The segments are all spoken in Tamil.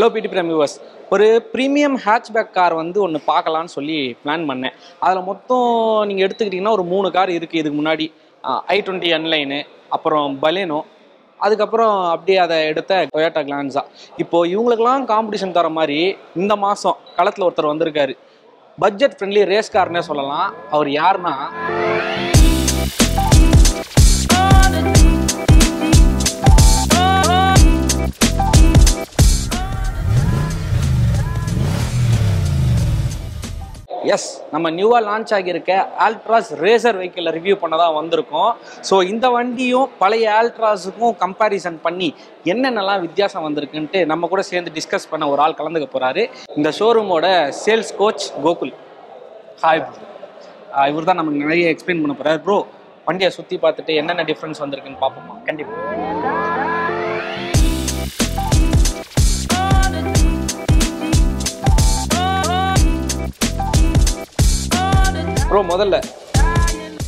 ஹலோ பிடி பிரைம் வியூவர்ஸ், ஒரு ப்ரீமியம் ஹேட்ச்பேக் கார் வந்து ஒன்று பார்க்கலான்னு சொல்லி பிளான் பண்ணேன். அதில் மொத்தம் நீங்கள் எடுத்துக்கிட்டிங்கன்னா ஒரு 3 கார் இருக்குது. இதுக்கு முன்னாடி i20 N-line, அப்புறம் பலேனோ, அதுக்கப்புறம் அப்படியே அதை எடுத்த டொயோட்டா கிளான்ஸா. இப்போது இவங்களுக்கெல்லாம் காம்படிஷன் தர மாதிரி இந்த மாதம் களத்தில் ஒருத்தர் வந்திருக்காரு. பட்ஜெட் ஃப்ரெண்ட்லி ரேஸ் கார்னே சொல்லலாம். அவர் யாருன்னா நம்ம நியூவாக லான்ச் ஆகியிருக்க ஆல்ட்ராஸ் ரேசர் வெஹிக்கிளை ரிவ்யூ பண்ண தான் வந்திருக்கோம். ஸோ இந்த வண்டியும் பழைய ஆல்ட்ராஸுக்கும் கம்பேரிசன் பண்ணி என்னென்னலாம் வித்தியாசம் வந்திருக்குன்ட்டு நம்ம கூட சேர்ந்து டிஸ்கஸ் பண்ண ஒரு ஆள் கலந்துக்க போகிறாரு. இந்த ஷோரூமோட sales coach Gokul. Hi bro. இவர் தான் நமக்கு நிறைய எக்ஸ்பிளைன் பண்ண போகிறார். ப்ரோ, வண்டியை சுற்றி பார்த்துட்டு என்னென்ன டிஃப்ரென்ஸ் வந்திருக்குன்னு பார்ப்போமா? கண்டிப்பாக. ப்ரோ, முதல்ல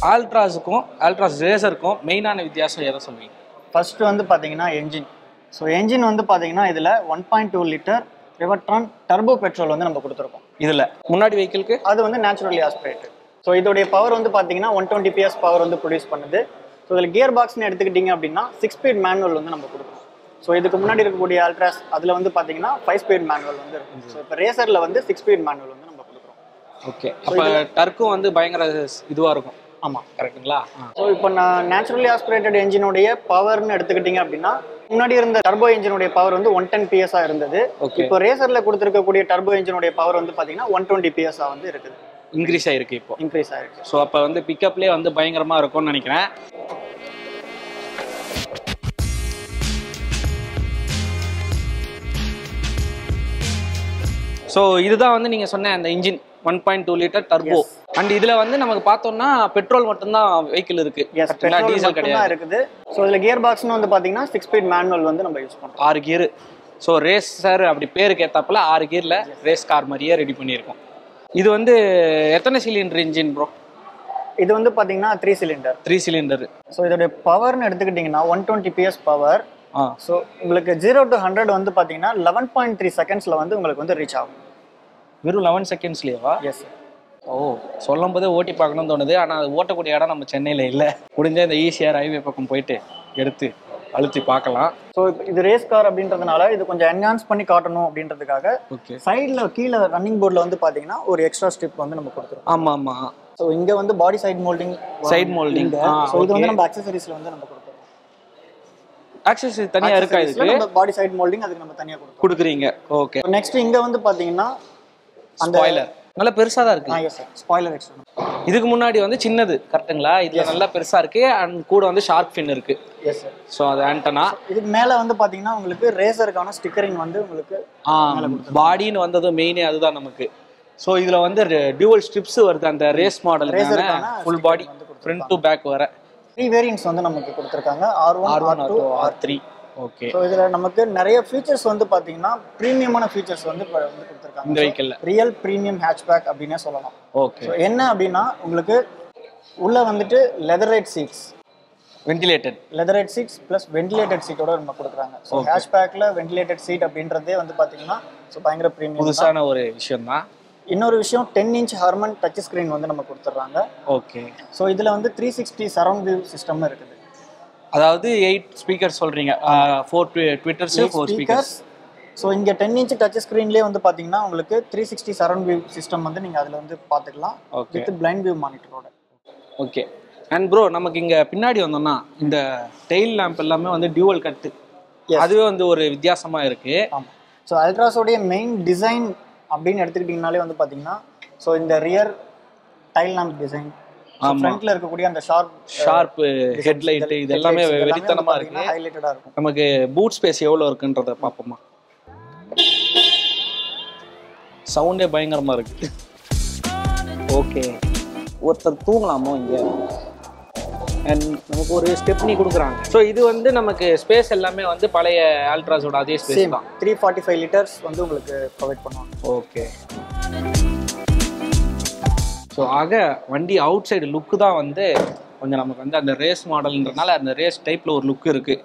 ஆல்ட்ராஸுக்கும் ஆல்ட்ராஸ் ரேசருக்கும் மெயினான வித்தியாசம் எதை சொல்லுவீங்க? ஃபர்ஸ்ட் வந்து பார்த்தீங்கன்னா என்ஜின். ஸோ என்ஜின் வந்து பார்த்தீங்கன்னா இதில் 1.2 லிட்டர் ரிவர்ட்ரான் டர்போ பெட்ரோல் வந்து நம்ம கொடுத்துருக்கோம். இதில் முன்னாடி வெஹிக்கிளுக்கு அது வந்து நேச்சுரலி ஆஸ்பிரேட்டட். ஸோ இதோடைய பவர் வந்து பார்த்தீங்கன்னா 120 PS பவர் வந்து ப்ரொடியூஸ் பண்ணுது. ஸோ இதில் கியர் பாக்ஸ்னு எடுத்துக்கிட்டிங்க அப்படின்னா 6 ஸ்பீட் மேனுவல் வந்து நம்ம கொடுக்குறோம். ஸோ இதுக்கு முன்னாடி இருக்கக்கூடிய ஆல்ட்ராஸ் அதில் வந்து பார்த்தீங்கன்னா 5 ஸ்பீட் மேனுவல் வந்து இருக்கும். ஸோ இப்போ ரேசரில் வந்து 6 ஸ்பீட் மேனுவல் வந்து நம்ம கொடுக்குறோம். ஓகே, அப்போ டர்க்கும் வந்து பயங்கர இதுவாக இருக்கும். ஆமாம், கரெக்டுங்களா? ஸோ இப்போ நான் நேச்சுரலி ஆஸ்பிரேட்டட் என்ஜினுடைய பவர்னு எடுத்துக்கிட்டிங்க அப்படின்னா முன்னாடி இருந்த டர்போ என்ஜினுடைய பவர் வந்து 110 PS இருந்தது. இப்போ ரேசரில் கொடுத்துருக்கக்கூடிய டர்போ என்ஜினுடைய பவர் வந்து பார்த்தீங்கன்னா 120 PS வந்து இருக்குது. இன்க்ரீஸ் ஆயிருக்கு. இப்போ இன்க்ரீஸ் ஆயிருக்கு. ஸோ அப்போ வந்து பிக்கப்லேயே வந்து பயங்கரமாக இருக்கும்னு நினைக்கிறேன். ஸோ இதுதான் வந்து நீங்கள் சொன்ன அந்த இன்ஜின் 1.2 லிட்டர் டர்போ. அண்ட் இதில் வந்து நமக்கு பார்த்தோம்னா பெட்ரோல் மட்டும்தான் வெஹிக்கிள் இருக்கு, டீசல் கிடையாது இருக்குது. ஸோ இதில் கியர் பாக்ஸ்னு வந்து பார்த்தீங்கன்னா 6 ஸ்பீட் மேனுவல் வந்து நம்ம யூஸ் பண்ணுறோம். 6 கியர். ஸோ ரேசர் அப்படி பேருக்கு ஏற்றாப்புல 6 கியரில் ரேஸ் கார் மாதிரியே ரெடி பண்ணியிருக்கோம். இது வந்து எத்தனை சிலிண்டர் இன்ஜின் ப்ரோ? இது வந்து பார்த்தீங்கன்னா 3 சிலிண்டர். 3 சிலிண்டர். ஸோ இதோடைய பவர்னு எடுத்துக்கிட்டிங்கன்னா 120 PS பவர். ஸோ உங்களுக்கு 0 to 100 வந்து பார்த்தீங்கன்னா 11.3 செகண்ட்ஸில் வந்து உங்களுக்கு வந்து ரீச் ஆகும். வெறும் 11 செகண்ட்ஸ்லேயேவா? எஸ். ஓ, சொல்லும் போதே ஓட்டி பார்க்கணும்னு தோணுது. ஆனால் அது ஓட்டக்கூடிய இடம் நம்ம சென்னையில் இல்லை. முடிஞ்சால் இந்த ஈஸியாக ஹைவே பக்கம் போயிட்டு எடுத்து அழுத்தி பார்க்கலாம். ஸோ இது ரேஸ் கார் அப்படின்றதுனால இது கொஞ்சம் என்ஹான்ஸ் பண்ணி காட்டணும் அப்படின்றதுக்காக சைடில் கீழே ரன்னிங் போர்டில் வந்து பார்த்தீங்கன்னா ஒரு எக்ஸ்ட்ரா ஸ்ட்ரிப் வந்து நம்ம கொடுத்துருக்கோம். ஆமாம் ஆமாம். ஸோ இங்கே வந்து பாடி சைட் மோல்டிங். ஸோ இது வந்து நம்ம அக்சசரிஸில் வந்து நம்ம கொடுக்குறோம். ஆக்சஸரி தனியாக இருக்கா? இதுக்கு பாடி சைட் மோல்டிங் அதுக்கு நம்ம தனியாக கொடுக்குறீங்க. ஓகே. நெக்ஸ்ட் இங்கே வந்து பார்த்தீங்கன்னா அந்த ஸ்பாய்லர் நல்லா பெருசாக தான் இருக்கு. Yes sir, spoiler extra. இதுக்கு முன்னாடி வந்து சின்னது கரெக்டுங்களா? இதுல நல்லா பெருசா இருக்கு. அண்ட் கூட வந்து ஷார்க் ஃபின் இருக்கு. Yes sir. ஸோ அது ஆண்டனா. இதுக்கு மேலே வந்து பார்த்தீங்கன்னா உங்களுக்கு ரேசருக்கான ஸ்டிக்கரிங் வந்து உங்களுக்கு பாடின்னு வந்தது மெயினே அதுதான் நமக்கு. ஸோ இதில் வந்து டியூவல் ஸ்ட்ரிப்ஸ் வருது அந்த race model. Full body front to back வர 3 வேரியன்ட்ஸ் வந்து நமக்கு கொடுத்துருக்காங்க. R1, R2, R3. Okay. So இதில் நமக்கு நிறைய ஃபீச்சர்ஸ் வந்து பார்த்தீங்கன்னா ப்ரீமியமான ஃபீச்சர்ஸ் வந்து கொடுத்துருக்காங்க இந்த வெஹிக்கிளில். ரியல் ப்ரீமியம் ஹேட்ச்பேக் அப்படின்னே சொல்லலாம். ஓகே. ஸோ என்ன அப்படின்னா உங்களுக்கு உள்ள வந்துட்டு லெதரைட் சீட்ஸ், லெதரைட் சீட்ஸ் ப்ளஸ் வென்டிலேட்டட் சீட்டோட நம்ம கொடுக்குறாங்க. ஸோ ஹேட்ச்பேக்கில் வென்டிலேட்டட் சீட் அப்படின்றதே வந்து பார்த்தீங்கன்னா ஸோ பயங்கர ப்ரீமியம், புதுசான ஒரு விஷயம் தான். இன்னொரு விஷயம் 10 inch ஹார்மன் டச் ஸ்க்ரீன் வந்து நம்ம கொடுத்துட்றாங்க. ஓகே. ஸோ இதில் வந்து 360 சரௌண்ட் வியூ சிஸ்டம் இருக்குது. அதாவது 8 ஸ்பீக்கர் சொல்றீங்க, 4 ட்விட்டர்ஸ், 4 ஸ்பீக்கர்ஸ். ஸோ இங்கே 10 inch டச் ஸ்க்ரீன்லேயே வந்து பார்த்தீங்கன்னா உங்களுக்கு 360 சரௌண்ட் வியூ சிஸ்டம் வந்து நீங்கள் அதில் வந்து பார்த்துக்கலாம் வித் பிளைண்ட் வியூ மானிட்டரோட. ஓகே. அண்ட் ப்ரோ, நமக்கு இங்கே பின்னாடி வந்தோம்னா இந்த டெயில் லேம்ப் எல்லாமே வந்து டியூவல் கட்டு, அதுவே வந்து ஒரு வித்தியாசமாக இருக்கு. ஆமாம். ஸோ அல்ட்ராஸோடைய மெயின் டிசைன் அப்படின்னு எடுத்துக்கிட்டிங்கனாலே வந்து பார்த்தீங்கன்னா ஸோ இந்த ரியர் டைல் லேம்ப் டிசைன், ஃப்ரண்ட்ல இருக்கக்கூடிய அந்த ஷார்ப் ஹெட்லைட், இது எல்லாமே வெறித்தனமா இருக்கு, ஹைலைட்டடா இருக்கும். நமக்கு பூட் ஸ்பேஸ் எவ்வளவு இருக்குன்றத பாப்போமா? சவுண்டே பயங்கரமா இருக்கு. ஓகே, ஒருத்தர் தூங்கலாமோ இங்க? அண்ட் நமக்கு ஒரு ஸ்டெப்னி கொடுக்குறாங்க. ஸோ இது வந்து நமக்கு ஸ்பேஸ் எல்லாமே வந்து பழைய ஆல்ட்ராஸோட அதே ஸ்பேஸ் தான். 345 லிட்டர்ஸ் வந்து உங்களுக்கு ப்ரொவைட் பண்ணுவாங்க. ஓகே. ஸோ ஆக வண்டி அவுட் சைடு லுக்கு தான் வந்து கொஞ்சம் நமக்கு வந்து அந்த ரேஸ் மாடல்ன்றனால அந்த ரேஸ் டைப்பில் ஒரு லுக் இருக்குது.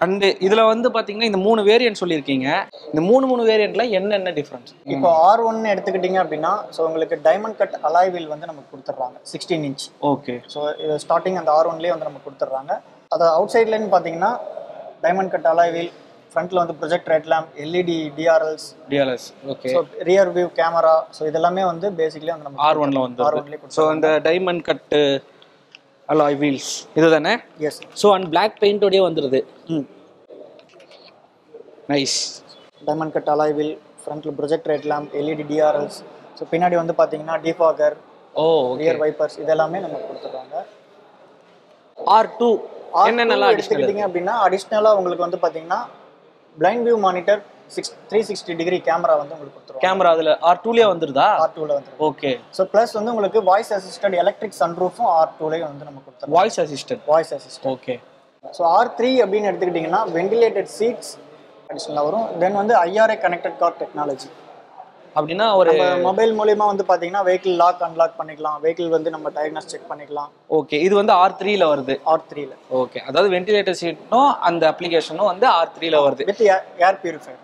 அண்ட் இதுல வந்து பாத்தீங்கன்னா இந்த 3 வேரியன்ட் சொல்லியிருக்கீங்க. இந்த மூணு வேரியன்ட்ல என்னென்ன டிஃபரன்ஸ்? இப்போ R1 எடுத்துக்கிட்டீங்க அப்படின்னா ஸோ உங்களுக்கு டைமண்ட் கட் அலாய் வீல் வந்து நமக்கு கொடுத்துட்றாங்க 16 இன்ச். ஓகே. ஸோ இது ஸ்டார்டிங் அந்த R1லேயே வந்து நமக்கு கொடுத்துட்றாங்க. அது அவுட் சைட்லேன்னு பார்த்தீங்கன்னா டைமண்ட் கட் அலாய் வீல், ஃப்ரண்ட்ல வந்து project red lamp, LED DRLs. Okay. So rear view camera, so இதெல்லாமே வந்து பேசிக்கலி வந்து நம்ம R1ல வந்து. ஸோ அந்த டைமண்ட் கட் அலாய் வீல்ஸ் இதுதானே? எஸ். ஸோ அண்ட் பிளாக் பெயிண்டோடய வந்துடுது. Nice. Diamond cut alloy wheel, ஃப்ரண்ட்ல project red lamp, LED DRLs. So பின்னாடி வந்து பார்த்தீங்கன்னா டிஃபாகர், ரியர் வைப்பர்ஸ் இதெல்லாமே நம்ம கொடுத்துருவாங்க. R2 என்னென்னலாம் எடுத்துக்கிட்டீங்க அப்படின்னா அடிஷ்னலாக உங்களுக்கு வந்து பார்த்தீங்கன்னா blind view monitor 360 degree camera வந்து உங்களுக்கு கொடுத்துருவோம். கேமரா அதில் R2லேயே வந்துருதா? R2ல வந்துடும். ஓகே. ஸோ ப்ளஸ் வந்து உங்களுக்கு வாய்ஸ் அசிஸ்டன்ட் எலக்ட்ரிக் சன்ரூஃபும் R2லேயே வந்து நம்ம கொடுத்துருவோம். Voice assistant. Okay. So R3 அப்படின்னு எடுத்துக்கிட்டிங்கன்னா வெண்டிலேட்டட் சீட்ஸ் அடிஷ்னலாக வரும். தென் வந்து IRA கனெக்டட் கார் டெக்னாலஜி. அப்படின்னா ஒரு மொபைல் மூலியமா வந்து பாத்தீங்கன்னா வெஹிக்கிள் லாக் அன்லாக் பண்ணிக்கலாம், வெஹிக்கிள் வந்து நம்ம டயக்னாஸ் செக் பண்ணிக்கலாம். ஓகே. இது வந்து R3ல வருது. R3ல. ஓகே. அதாவது வென்டிலேட்டர் சீட்டும் அந்த அப்ளிகேஷனும் வந்து R3ல வருது. With air purifier.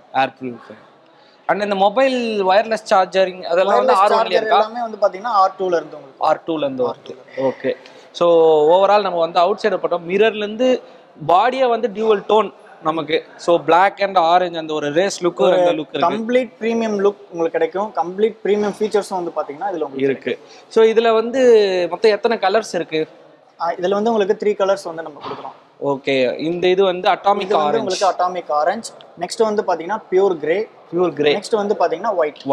அண்ட் இந்த மொபைல் வயர்லெஸ் சார்ஜரிங் அதெல்லாம் வந்து R1ல இருக்கா? எல்லாமே வந்து பாத்தீங்கன்னா R2ல இருந்து உங்களுக்கு R2ல இருந்து வருது. ஓகே. ஸோ ஓவரால் நம்ம வந்து அவுட் சைடு போட்டோம். மிரர்ல இருந்து பாடியை வந்து டியூவல் டோன் நமக்கு. ஸோ பிளாக் அண்ட் ஆரஞ்சு அந்த ஒரு ரேஸ் லுக்கு அந்த லுக் இருக்கு. கம்ப்ளீட் ப்ரீமியம் லுக் உங்களுக்கு கிடைக்கும். கம்ப்ளீட் ப்ரீமியம் ஃபீச்சர்ஸும் வந்து பாத்தீங்கன்னா இதுல உங்களுக்கு இருக்கு. ஸோ இதுல வந்து மொத்தம் எத்தனை கலர்ஸ் இருக்கு? இதுல வந்து உங்களுக்கு 3 கலர்ஸ் வந்து நம்ம கொடுக்குறோம். ஓகே. இந்த இது வந்து அட்டாமிக் ஆரஞ்சு, உங்களுக்கு அட்டாமிக் ஆரஞ்சு. நெக்ஸ்ட் வந்து பாத்தீங்கன்னா பியூர் கிரே. நெக்ஸ்ட் வந்து பாத்தீங்கன்னா ஒயிட்.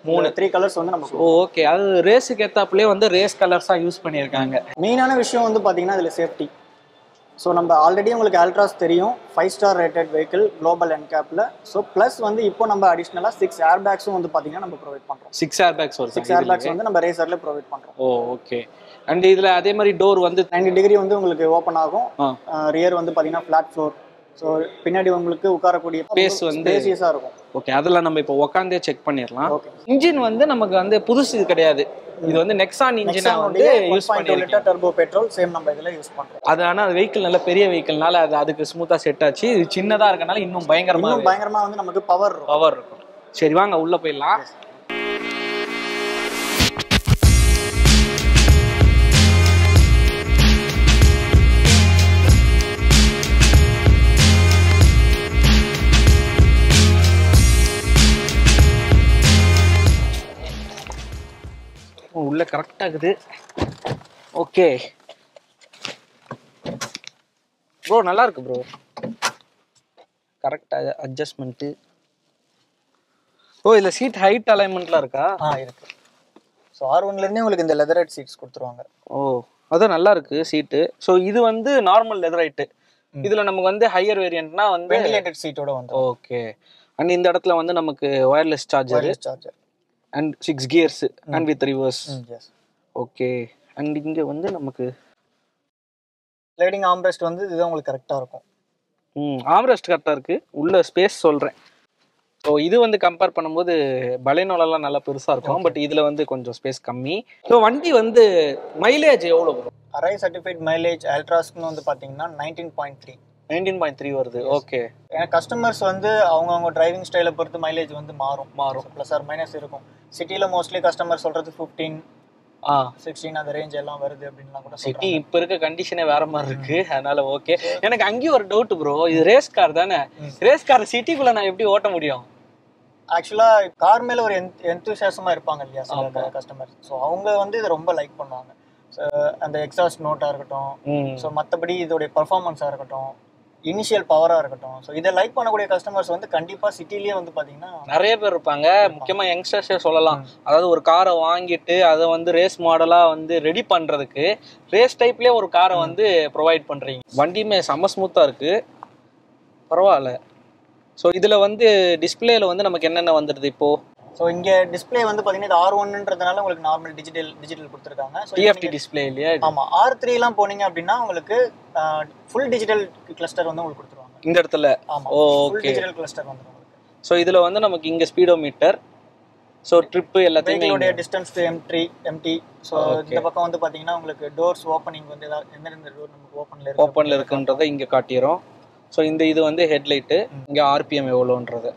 3 கலர்ஸ் வந்து நம்ம. ஓகே. அது ரேஸுக்கு ஏத்தாப்புலயே வந்து ரேஸ் கலர்ஸா யூஸ் பண்ணியிருக்காங்க. மெயினான விஷயம் வந்து பாத்தீங்கன்னா இதுல சேஃப்டி. ஸோ நம்ம ஆல்ரெடி உங்களுக்கு அல்ட்ராஸ் தெரியும், 5 ஸ்டார் ரேட்டட் வெஹிக்கிள் குளோபல் என்கேப்ல. ஸோ ப்ளஸ் வந்து இப்போ நம்ம அடிஷ்னலாக 6 ஏர் பேக்ஸும் வந்து பார்த்தீங்கன்னா நம்ம ப்ரொவைட் பண்ணுறோம். 6 ஏர் பேக்ஸ் வருது. 6 ஏர் பேக்ஸ் வந்து நம்ம ரேசர்ல ப்ரொவைட் பண்ணுறோம். ஓகே. அண்ட் இதில் அதே மாதிரி டோர் வந்து 90 டிகிரி வந்து உங்களுக்கு ஓப்பன் ஆகும். ரியர் வந்து பார்த்தீங்கன்னா ஃப்ளாட் ஃப்ளோர். ஸோ பின்னாடி உங்களுக்கு உட்காரக்கூடிய ஸ்பேஸ் வந்து ஸ்பேசியஸாக இருக்கும். ஓகே. அதில் நம்ம இப்போ உட்காந்தே செக் பண்ணிடலாம். இன்ஜின் வந்து நமக்கு வந்து புதுசு கிடையாது. இது வந்து நெக்ஸான் இன்ஜினா வந்து யூஸ் பண்ணிருக்கோம். டர்போ பெட்ரோல் சேம் நம்ம இதெல்லாம் யூஸ் பண்றோம். அது ஆனா வெஹிக்கிள் நல்ல பெரிய வெஹிக்கிள்னால அது அதுக்கு ஸ்மூத்தா செட் ஆச்சு. இது சின்னதா இருக்கனால இன்னும் பயங்கரமா வந்து நமக்கு பவர் இருக்கும். சரி வாங்க உள்ள போயிடலாம். உள்ள கரெக்டா இருக்குது. ஓகே ப்ரோ, நல்லா இருக்கு ப்ரோ. கரெக்டா அட்ஜஸ்ட்மெண்ட். ஓ, இதுல சீட் ஹைட் அலைன்மெண்ட்லாம் இருக்கா? இருக்கு. ஸோ R1ல இருந்தே உங்களுக்கு இந்த லெதரைட் சீட்ஸ் கொடுத்துருவாங்க. ஓ, அதான் நல்லா இருக்கு சீட்டு. ஸோ இது வந்து நார்மல் லெதரைட். இதுல நமக்கு வந்து ஹையர் வேரியன்ட்னா வந்து வென்டிலேட்டட் சீட்டோட வந்து. ஓகே. அண்ட் இந்த இடத்துல வந்து நமக்கு wireless charger and 6 gears and with reverse. Okay. And இங்க வந்து நமக்கு ஸ்லைடிங் ஆர்ம்ரெஸ்ட் வந்து இது உங்களுக்கு கரெக்டா இருக்கும். ஆர்ம்ரெஸ்ட் கரெக்டா இருக்கு. உள்ள ஸ்பேஸ் சொல்றேன். ஸோ இது வந்து கம்பேர் பண்ணும்போது பலேனோலாம் நல்லா பெருசா இருக்கும். பட் இதுல வந்து கொஞ்சம் ஸ்பேஸ் கம்மி. ஸோ வண்டி வந்து மைலேஜ் எவ்வளவு வரும்? அரை சர்டிஃபைட் மைலேஜ் அல்ட்ராஸ்க்கு வந்து பாத்தீங்கன்னா 19.3 வருது. ஓகே. ஏன்னா கஸ்டமர்ஸ் வந்து அவங்க டிரைவிங் ஸ்டைலை பொறுத்து மைலேஜ் வந்து மாறும். ப்ளஸ் ஆர் மைனஸ் இருக்கும். சிட்டில மோஸ்ட்லி கஸ்டமர் சொல்றது 15 16 அந்த ரேஞ்ச் எல்லாம் வருது அப்படின்லாம் கூட. சிட்டி இப்ப இருக்க கண்டிஷனே வேற மாதிரி இருக்கு. அதனால ஓகே. எனக்கு அங்கேயும் ஒரு டவுட் ப்ரோ, இது ரேஸ் கார் தானே? ரேஸ் கார் சிட்டிக்குள்ள நான் எப்படி ஓட்ட முடியும்? ஆக்சுவலா கார் மேல ஒரு எந்தூசியாசமா இருப்பாங்க இல்லையா சில கஸ்டமர். ஸோ அவங்க வந்து இதை ரொம்ப லைக் பண்ணுவாங்க. ஸோ அந்த எக்ஸாஸ்ட் நோட்டா இருக்கட்டும், ஸோ மற்றபடி இதோடைய பர்ஃபார்மன்ஸா இருக்கட்டும், இனிஷியல் பவரா இருக்கட்டும், ஸோ இதை லைக் பண்ணக்கூடிய கஸ்டமர்ஸ் வந்து கண்டிப்பா சிட்டிலேயே வந்து பாத்தீங்கன்னா நிறைய பேர் இருப்பாங்க. முக்கியமா யங்ஸ்டர்ஸே சொல்லலாம். அதாவது ஒரு காரை வாங்கிட்டு அதை வந்து ரேஸ் மாடலா வந்து ரெடி பண்றதுக்கு ரேஸ் டைப்லயே ஒரு காரை வந்து ப்ரொவைட் பண்றீங்க. வண்டியுமே செம்ம ஸ்மூத்தா இருக்கு, பரவாயில்ல. ஸோ இதுல வந்து டிஸ்பிளேல வந்து நமக்கு என்னென்ன வந்துடுது இப்போ? ஸோ இங்கே டிஸ்பிளே வந்து பார்த்தீங்கன்னா இது R1ன்றதுனால உங்களுக்கு நார்மல் டிஜிட்டல் கொடுத்துருக்காங்க. ஸோ TFT டிஸ்பிளே இல்லையா? ஆமாம். R3லாம் போனீங்க அப்படின்னா உங்களுக்கு ஃபுல் டிஜிட்டல் கிளஸ்டர் வந்து உங்களுக்கு கொடுத்துருவாங்க இந்த இடத்துல. ஆமாம், ஃபுல் டிஜிட்டல் கிளஸ்டர் வந்து உங்களுக்கு. ஸோ இதில் வந்து நமக்கு இங்கே ஸ்பீடோமீட்டர், ஸோ ட்ரிப்பு எல்லாத்தையும் டிஸ்டன்ஸ் டு எம்டி. ஸோ இந்த பக்கம் வந்து பார்த்தீங்கன்னா உங்களுக்கு டோர்ஸ் ஓப்பனிங் வந்து எந்தெந்த டோர் நமக்கு ஓப்பனில் இருக்குன்றதை இருக்குன்றதை இங்கே காட்டிடும். ஸோ இந்த இது வந்து ஹெட்லைட்டு, இங்கே ஆர்பிஎம் எவ்வளோன்றது.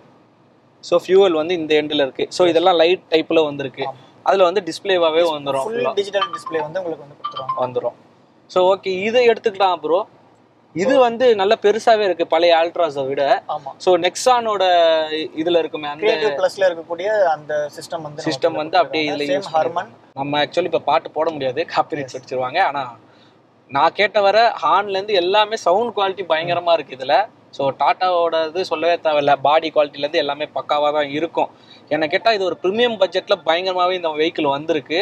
ஸோ ஃபியூவல் வந்து இந்த எண்டில் இருக்குது. ஸோ இதெல்லாம் லைட் டைப்பில் வந்துருக்கு. அதில் வந்து டிஸ்பிளேவாகவே வந்துடும், டிஜிட்டல் டிஸ்பிளே வந்து உங்களுக்கு வந்து வந்துடும். ஸோ ஓகே, இதை எடுத்துக்கலாம் ப்ரோ. இது வந்து நல்ல பெருசாவே இருக்கு பழைய ஆல்ட்ராஸை விட. ஸோ நெக்ஸானோட இதுல இருக்குமே அந்த கிரியேட்டிவ் பிளஸ்ல இருக்கக்கூடிய அந்த சிஸ்டம் வந்து அப்படியே இதுல யூஸ் ஹார்மன். நம்ம ஆக்சுவலி இப்போ பாட்டு போட முடியாது, காப்பிரைட்ஸ் அடிச்சிருவாங்க. ஆனா நான் கேட்ட வர ஹார்ன்ல இருந்து எல்லாமே சவுண்ட் குவாலிட்டி பயங்கரமா இருக்கு இதுல. ஸோ டாட்டாவோட இது சொல்லவே தேவையில்ல, பாடி குவாலிட்டிலேருந்து எல்லாமே பக்காவாக தான் இருக்கும். என்னை கேட்டால் இது ஒரு ப்ரீமியம் பட்ஜெட்டில் பயங்கரமாகவே இந்த வெஹிக்கிள் வந்திருக்கு.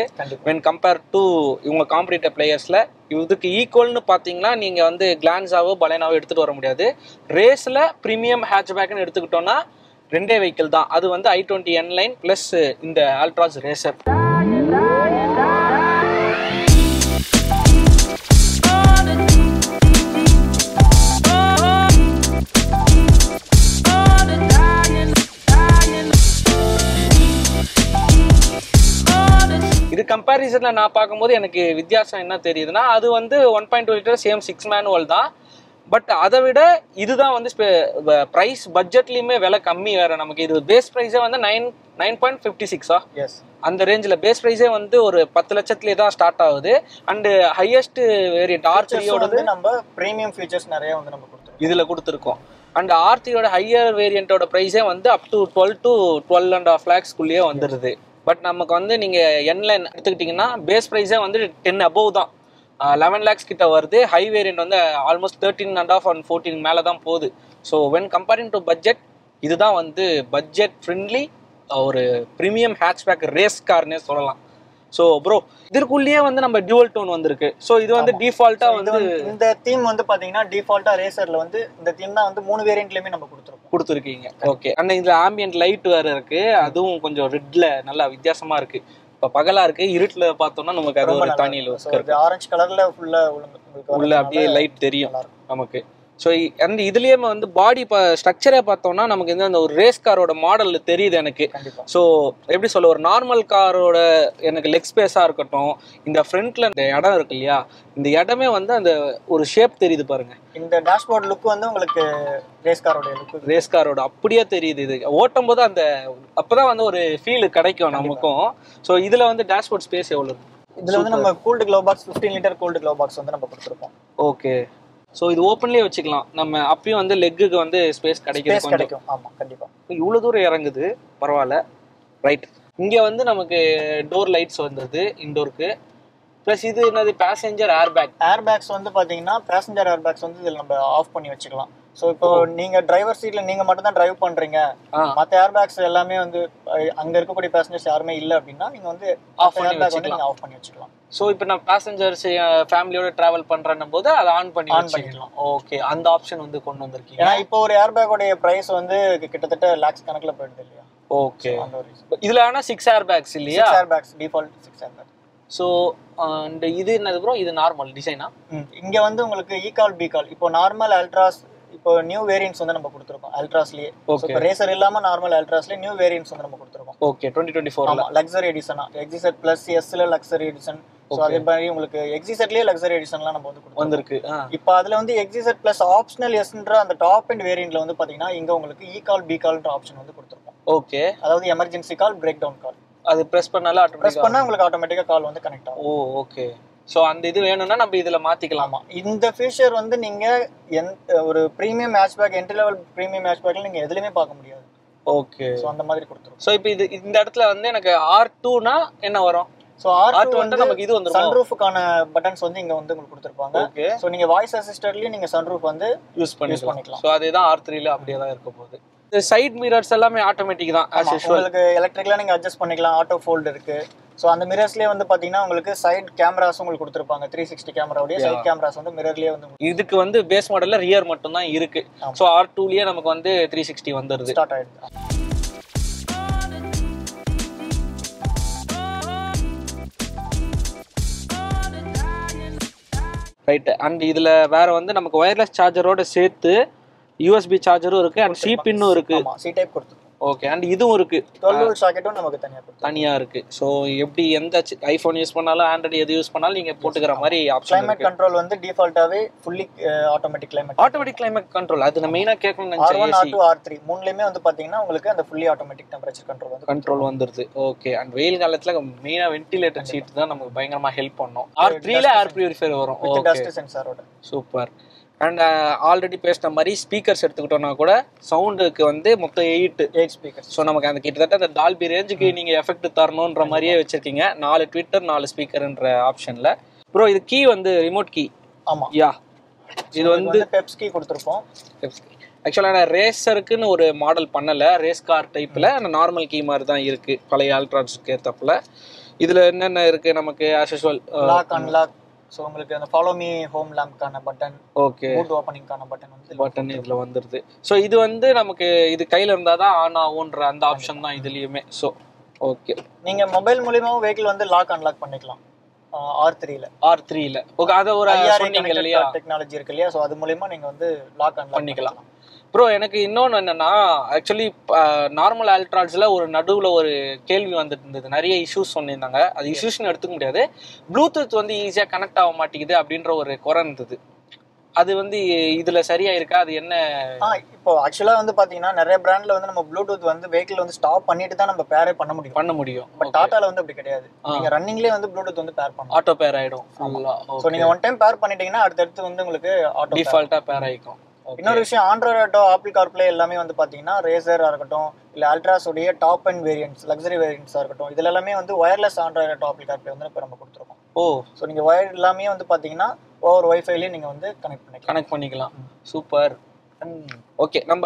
வென் கம்பேர் டு இவங்க காம்படிட்டிவ் பிளேயர்ஸில் இதுக்கு ஈக்குவல்னு பார்த்தீங்கன்னா நீங்கள் வந்து கிளான்ஸாவோ பலைனாவோ எடுத்துகிட்டு வர முடியாது. ரேஸில் ப்ரீமியம் ஹேட்ச்பேக்னு எடுத்துக்கிட்டோன்னா ரெண்டே வெஹிக்கிள் தான். அது வந்து i20 N-Line ப்ளஸ் இந்த ஆல்ட்ராஸ் ரேசர். இது கம்பேரிசனில் நான் பார்க்கும்போது எனக்கு வித்தியாசம் என்ன தெரியுதுன்னா, அது வந்து 1.2 லிட்டர் சேம் 6 மேனுவல் தான். பட் அதை விட இதுதான் வந்து ப்ரைஸ் பட்ஜெட்லேயுமே விலை கம்மி வேறு. நமக்கு இது பேஸ் ப்ரைஸே வந்து 9.56 எஸ் அந்த ரேஞ்சில் பேஸ் ப்ரைஸே வந்து ஒரு 10 லட்சத்துலேயே தான் ஸ்டார்ட் ஆகுது. அண்டு ஹையஸ்ட் வேரியன்ட் R3யோட நம்ம ப்ரீமியம் ஃபீச்சர்ஸ் நிறைய வந்து நம்ம இதில் கொடுத்துருக்கோம். அண்ட் R3யோட ஹையர் வேரியண்ட்டோட ப்ரைஸே வந்து அப் டு 12 to 12.5 lakhsக்குள்ளேயே வந்துடுது. பட் நமக்கு வந்து நீங்கள் N-Line எடுத்துக்கிட்டிங்கன்னா பேஸ் ப்ரைஸே வந்து 10 above தான், 11 lakhs கிட்ட வருது. ஹை வேரியண்ட் வந்து ஆல்மோஸ்ட் 13.5 and 14 மேலே தான் போகுது. So when comparing to budget இதுதான் வந்து பட்ஜெட் ஃப்ரெண்ட்லி ஒரு ப்ரீமியம் ஹேட்ச்பேக் ரேஸ் கார்னே சொல்லலாம். ஸோ ப்ரோ இதற்குள்ளேயே வந்து நம்ம டியூவல் டோன் வந்திருக்கு. ஸோ இது வந்து டிஃபால்ட்டாக வந்து இந்த தீம் வந்து பார்த்தீங்கன்னா டிஃபால்ட்டாக ரேசரில் வந்து இந்த தீம் தான் வந்து 3 வேரியண்ட்லேயுமே நம்ம கொடுத்துருக்கீங்க. ஓகே, அண்ட் இதில் ஆம்பியன்ட் லைட் வேறு இருக்குது, அதுவும் கொஞ்சம் ரெட்டில் நல்லா வித்தியாசமாக இருக்குது. இப்போ பகலாக இருக்குது, இருட்டில் பார்த்தோம்னா நமக்கு அது ஒரு தனி லுக் இருக்கு. ஆரஞ்சு கலரில் ஃபுல்லாக உள்ள அப்படியே லைட் தெரியும் நமக்கு. ஸோ அண்ட் இதுலேயே வந்து பாடி இப்போ ஸ்ட்ரக்சரே பார்த்தோம்னா நமக்கு வந்து அந்த ஒரு ரேஸ் காரோட மாடல் தெரியுது எனக்கு. ஸோ எப்படி சொல்ல, ஒரு நார்மல் காரோட எனக்கு லெக் ஸ்பேஸாக இருக்கட்டும், இந்த ஃப்ரண்ட்ல இந்த இடம் இருக்கு இல்லையா, இந்த இடமே வந்து அந்த ஒரு ஷேப் தெரியுது பாருங்க. இந்த டேஷ்போர்ட் லுக் வந்து உங்களுக்கு ரேஸ் காரோட அப்படியே தெரியுது. இது ஓட்டும் போது அந்த அப்போதான் வந்து ஒரு ஃபீல் கிடைக்கும் நமக்கும். ஸோ இதில் வந்து டேஷ்போர்ட் ஸ்பேஸ் எவ்வளோ? இதில் வந்து நம்ம cooled glow box 15 litre cooled glow box வந்து நம்ம கொடுத்துருப்போம். ஓகே, ஸோ இது ஓப்பன்லேயே வச்சுக்கலாம். நம்ம அப்பயும் வந்து லெக்குக்கு வந்து ஸ்பேஸ் கிடைக்கும். ஆமாம், கண்டிப்பாக. இவ்வளோ தூரம் இறங்குது, பரவாயில்ல. ரைட், இங்கே வந்து நமக்கு டோர் லைட்ஸ் வந்தது இன்டோருக்கு. ப்ளஸ் இது என்னது, பேசஞ்சர் ஏர்பேக்ஸ் வந்து பார்த்தீங்கன்னா பேசஞ்சர் ஏர்பேக்ஸ் வந்து இதில் நம்ம ஆஃப் பண்ணி வச்சுக்கலாம். ஸோ இப்போ நீங்கள் டிரைவர் சீட்டில் நீங்கள் மட்டும் தான் டிரைவ் பண்ணுறீங்க, மற்ற ஏர்பேக்ஸ் எல்லாமே வந்து அங்கே இருக்கக்கூடிய பேசஞ்சர்ஸ் யாருமே இல்லை அப்படின்னா நீங்கள் வந்து ஆஃப் பண்ணி வச்சுக்கலாம். ஸோ இப்போ நான் பேசஞ்சர்ஸ் ஃபேமிலியோட ட்ராவல் பண்ணுறன்னும் போது அதை ஆன் பண்ணிக்கலாம். ஓகே, அந்த ஆப்ஷன் வந்து கொண்டு வந்திருக்கீங்க. ஏன்னா இப்போ ஒரு ஏர்பேக்கோடைய ப்ரைஸ் வந்து கிட்டத்தட்ட லேக்ஸ் கணக்கில் போயிடுது இல்லையா? ஓகே, இதில் ஆனால் 6 ஏர்பேக்ஸ் இல்லையா? Airbags default 6 airbags. So and இது என்னது ப்ரோ, இது நார்மல் டிசைனா? இங்கே வந்து உங்களுக்கு ஈகால் பிகால் இப்போ நார்மல் அல்ட்ராஸ் இப்போ நியூ வேரியன்ட்ஸ் வந்து நம்ம கொடுத்துருக்கோம் அல்ட்ராஸ்லயே. இப்போ ரேசர் இல்லாம நார்மல் அல்ட்ராஸ்லயே நியூ வேரியன்ட்ஸ் வந்து நம்ம கொடுத்துருக்கோம். ஓகே, 2024 லக்ஸரி எடிஷனா எக்ஸிசெட் பிளஸ் எஸ்ல லக்ஸரி எடிஷன். ஸோ அதே மாதிரி உங்களுக்கு எக்ஸிசெட்லயே லக்ஸரி எடிஷன்லாம் நம்ம வந்து வந்திருக்கு. இப்போ அதுல வந்து எக்ஸிசெட் பிளஸ் ஆப்ஷனல் எஸ்ன்ற அந்த டாப் அண்ட் வேரியன்ட்ல வந்து பாத்தீங்கன்னா இங்க உங்களுக்கு ஈகால் பிகால்ன்ற ஆப்ஷன் வந்து கொடுத்துருக்கோம். ஓகே, அதாவது எமர்ஜென்சி கால், பிரேக் டவுன் கால். அது பிரஸ் பண்ணால பிரஸ் பண்ணா உங்களுக்கு ஆட்டோமேட்டிக்கா கால் வந்து கனெக்ட் ஆகும். ஓ ஓகே, ஸோ அந்த இது வேணும்னா நம்ம இதுல மாத்திக்கலாமா? இந்த ஃபீச்சர் வந்து நீங்க ஒரு premium hatchback, entry level premium ஹேட்ச்பேக்ல நீங்க எதுலயுமே பார்க்க முடியாது. ஓகே, ஸோ அந்த மாதிரி கொடுத்துரும். ஸோ இப்போ இது இந்த இடத்துல வந்து எனக்கு R2னா என்ன வரும்? ஸோ R2 வந்து நமக்கு இது வந்து சன்ரூஃப்கான பட்டன்ஸ் வந்து இங்க வந்து உங்களுக்கு கொடுத்துருப்பாங்க. ஓகே, ஸோ நீங்க வாய்ஸ் அசிஸ்டன்ட்லயும் நீங்க சன்ரூஃப் வந்து யூஸ் பண்ணிக்கலாம். ஸோ அதேதான் R3ல அப்படியே தான் இருக்க போகுது. இந்த சைட் மிரர்ஸ் எல்லாமே ஆட்டோமேட்டிக் தான். உங்களுக்கு எலக்ட்ரிக்கலா நீங்க அட்ஜஸ்ட் பண்ணிக்கலாம். ஆட்டோ ஃபோல்ட் இருக்கு. ஸோ அந்த மிரர்ஸ்லேயே வந்து பார்த்தீங்கன்னா உங்களுக்கு சைட் கேமராஸ் உங்களுக்கு கொடுத்துருப்பாங்க. 360 கேமராவுடைய சைட் கேமராஸ் வந்து மிரர்லேயே வந்து இதுக்கு வந்து பேஸ் மாடல்ல ரியர் மட்டும் தான் இருக்கு. ஸோ R2லயே நமக்கு வந்து 360 வந்துருது, ஸ்டார்ட் ஆயிடுது. ரைட், அண்ட் இதுல வேற வந்து நமக்கு வயர்லெஸ் சார்ஜரோட சேர்த்து USB சார்ஜரும் இருக்கு அண்ட் C பின்னும் இருக்கு. C டைப் கொடுத்துருக்கோம். ஓகே. அண்ட் இதுவும் இருக்கு, 12 வோல்ட் சாக்கெட்டும் நமக்கு தனியா இருக்கு. ஸோ எப்படி எந்த ஐஃபோன் யூஸ் பண்ணாலும் ஆண்ட்ராய்டு எது யூஸ் பண்ணாலும் நீங்க போட்டுக்கிற மாதிரி ஆப்ஷன். கிளைமேட் கண்ட்ரோல் வந்து டிஃபால்ட்டாவே ஃபுல்லி ஆட்டோமேட்டிக் கிளைமேட் கண்ட்ரோல். அது நான் மெயினா கேட்கணும்னு நினைச்சேன். R1 R2 R3 மூணுலயுமே வந்து பாத்தீங்கன்னா உங்களுக்கு அந்த ஃபுல்லி ஆட்டோமேட்டிக் டெம்பரேச்சர் கண்ட்ரோல் வந்துருது. ஓகே. அண்ட் வெயில் காலத்துல மெயினா வென்டிலேட்டர் சீட் தான் நமக்கு பயங்கரமா ஹெல்ப் பண்ணும். R3ல ஏர் பியூரிஃபையர் வரும். ஓகே, டஸ்ட் சென்சாரோட. சூப்பர். அண்ட் ஆல்ரெடி பேசின மாதிரி ஸ்பீக்கர்ஸ் எடுத்துக்கிட்டோம்னா கூட சவுண்டுக்கு வந்து மொத்தம் 8 ஸ்பீக்கர்ஸ். ஸோ நமக்கு அந்த கிட்டத்தட்ட அந்த டால்பி ரேஞ்சுக்கு நீங்கள் எஃபெக்ட் தரணுன்ற மாதிரியே வச்சிருக்கீங்க. 4 ட்விட்டர் 4 ஸ்பீக்கர்ன்ற ஆப்ஷனில். ப்ரோ இது கீ வந்து ரிமோட் கீ. ஆமாம், யா. இது வந்து பெப்ஸ் கீ கொடுத்துருப்போம். ஆக்சுவலாக நான் ரேசருக்குன்னு ஒரு மாடல் பண்ணலை, ரேஸ் கார் டைப்பில். ஆனால் நார்மல் கீ மாதிரி தான் இருக்குது பழைய அல்ட்ராஸ்க்கு ஏற்றப்பில். இதில் என்னென்ன இருக்குது நமக்கு as usual? Lock unlock. So உங்களுக்கு அந்த ஃபாலோ மீ ஹோம் லேம்ப்கான பட்டன், ஓகே, பூட் ஓப்பனிங்கான பட்டன் இதில் வந்துடுது. ஸோ இது வந்து நமக்கு இது கையில் இருந்தால் தான் ஆன் ஆகுன்ற அந்த ஆப்ஷன் தான் இதுலேயுமே. ஸோ ஓகே, நீங்கள் மொபைல் மூலியமாகவும் வெஹிக்கிள் வந்து லாக் அன்லாக் பண்ணிக்கலாம். R3ல ஓகே. அதை ஒரு சொன்னீங்க இல்லையா, டெக்னாலஜி இருக்கு இல்லையா, ஸோ அது மூலியமா நீங்கள் வந்து லாக் அன்லாக் பண்ணிக்கலாம். ப்ரோ எனக்கு இன்னொன்று என்னன்னா, ஆக்சுவலி நார்மல் அல்ட்ராஸ்ல ஒரு நடுவில் ஒரு கேள்வி வந்துட்டு இருந்தது, நிறைய இஷ்யூஸ் சொன்னிருந்தாங்க. அது இஷ்யூஸ்னு எடுத்துக்க முடியாது, ப்ளூடூத் வந்து ஈஸியாக கனெக்ட் ஆக மாட்டேங்குது அப்படின்ற ஒரு குறை இருந்தது. அது வந்து இதுல சரியா இருக்கா? அது என்ன? இப்போ ஆக்சுவலா வந்து பாத்தீங்கன்னா நிறைய பிராண்ட்ல வந்து நம்ம ப்ளூடூத் வந்து வெஹிக்கிள் வந்து ஸ்டாப் பண்ணிட்டு தான் நம்ம பேரே பண்ண முடியும். பட் டாடால வந்து அப்படி கிடையாது. நீங்க ரன்னிங்லயே வந்து ப்ளூடூத் வந்து பேர் பண்ணலாம், ஆட்டோ பேர் ஆயிடும். சோ நீங்க ஒன் டைம் பேர் பண்ணிட்டீங்கன்னா அடுத்து வந்து உங்களுக்கு ஆட்டோ டிஃபால்ட்டா பேர் ஆயிடும். இன்னொரு விஷயம், ஆண்ட்ராய்டு ஆட்டோ, ஆப்பிள் கார்ப்ளே எல்லாமே வந்து பாத்தீங்கன்னா ரேசரா இருக்கட்டும் இல்ல அல்ட்ராஸ் உடைய டாப் அண்ட் வேரியன்ட்ஸ், லக்ஸரி வேரியன்ட்ஸா இருக்கட்டும், இதுல எல்லாமே வந்து wireless Android auto, apple CarPlay வந்து இப்ப நம்ம கொடுத்துருக்கோம். சோ நீங்க வயர் எல்லாமே வந்து பாத்தீங்கன்னா ஓவர் வைஃபைலயே நீங்க வந்து கனெக்ட் பண்ணிக்கலாம். சூப்பர். ஓகே, நம்ம